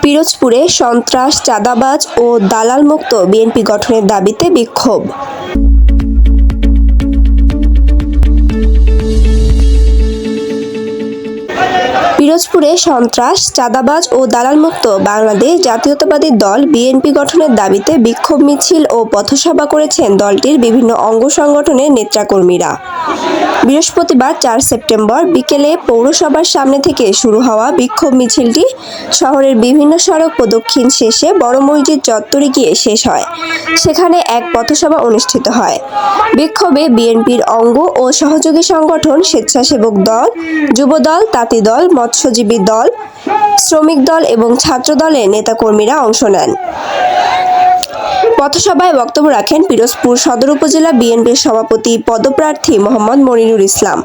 পিরোজপুরে সন্ত্রাস, চাঁদাবাজ ও দালালমুক্ত বিএনপি গঠনের দাবিতে বিক্ষোভ। পিরোজপুরে সন্ত্রাস, চাঁদাবাজ ও দালালমুক্ত বাংলাদেশ জাতীয়তাবাদী দল বিএনপি গঠনের দাবিতে বিক্ষোভ মিছিল ও পথসভা করেছেন দলটির বিভিন্ন অঙ্গ সংগঠনের নেতাকর্মীরা। বৃহস্পতিবার 4 সেপ্টেম্বর বিকেলে পৌরসভার সামনে থেকে শুরু হওয়া বিক্ষোভ মিছিলটি শহরের বিভিন্ন সড়ক প্রদক্ষিণ শেষে বড় মসজিদ চত্বরে গিয়ে শেষ হয়। সেখানে এক পথসভা অনুষ্ঠিত হয়। বিক্ষোভে বিএনপির অঙ্গ ও সহযোগী সংগঠন, স্বেচ্ছাসেবক দল, যুবদল, তাঁতি দল, মৎস্যজীবী দল, শ্রমিক দল এবং ছাত্র দলের নেতাকর্মীরা অংশ নেন। পথসভায় বক্তব্য রাখেন পিরোজপুর সদর উপজেলা বিএনপির সভাপতি পদপ্রার্থী মোহাম্মদ মনিরুল ইসলাম।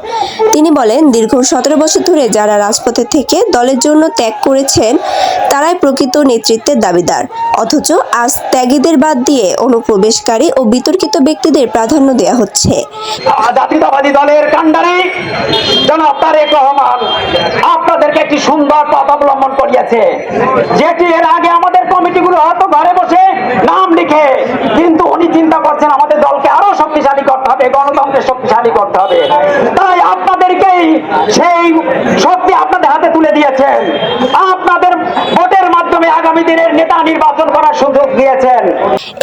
তিনি বলেন, দীর্ঘ 17 বছর ধরে যারা রাজপথে থেকে দলের জন্য ত্যাগ করেছেন তারাই প্রকৃত নেতৃত্বের দাবিদার, অথচ আজ ত্যাগীদের বাদ দিয়ে অনুপ্রবেশকারী ও বিতর্কিত ব্যক্তিদের প্রাধান্য দেওয়া হচ্ছে। জাতীয়তাবাদী দলের কাণ্ডারি জনাব তারেক রহমান আপনাদেরকে একটি সুন্দর পথ অবলম্বন করিয়েছে, যেটি এর আগে আমাদের কমিটিগুলো হয়তো ঘরে বসে নাম লিখে, কিন্তু উনি চিন্তা করছেন আমাদের দলকে আরো শক্তিশালী করতে হবে, গণতন্ত্রের শক্তিশালী করতে হবে। তাই আপনাদেরকেই সেই শক্তি আপনাদের হাতে তুলে দিয়েছেন। আপনাদের ভোটের মাধ্যমে আগামী দিনের নেতা নির্বাচন করার সুযোগ দিয়েছেন।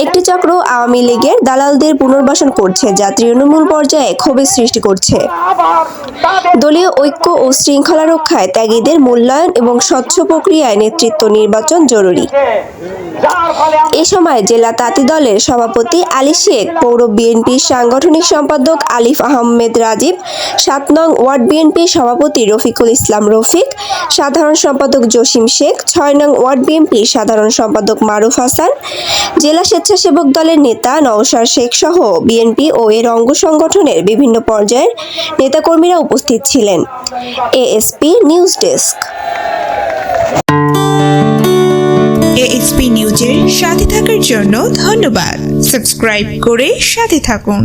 একটি চক্র আওয়ামী লীগের দালালদের পুনর্বাসন করছে, যা তৃণমূল পর্যায়ে ক্ষোভের সৃষ্টি করছে। দলীয় ঐক্য ও শৃঙ্খলা রক্ষায় ত্যাগীদের মূল্যায়ন এবং স্বচ্ছ প্রক্রিয়ায় নেতৃত্ব নির্বাচন জরুরি। এ সময় জেলা তাঁতি দলের সভাপতি আলী শেখ, পৌর বিএনপির সাংগঠনিক সম্পাদক আলিফ আহমেদ রাজীব, 7 নং ওয়ার্ড বিএনপির সভাপতি রফিকুল ইসলাম রফিক, সাধারণ সম্পাদক জসিম শেখ, 6 নং ওয়ার্ড বিএনপির সাধারণ সম্পাদক মারুফ হাসান, জেলা স্বেচ্ছাসেবক দলের নেতা নওশার শেখ সহ বিএনপি ও এর অঙ্গ সংগঠনের বিভিন্ন পর্যায়ের নেতাকর্মীরা উপস্থিত ছিলেন। ASP news desk. এএসপি নিউজের সাথে থাকার জন্য ধন্যবাদ। সাবস্ক্রাইব করে সাথে থাকুন।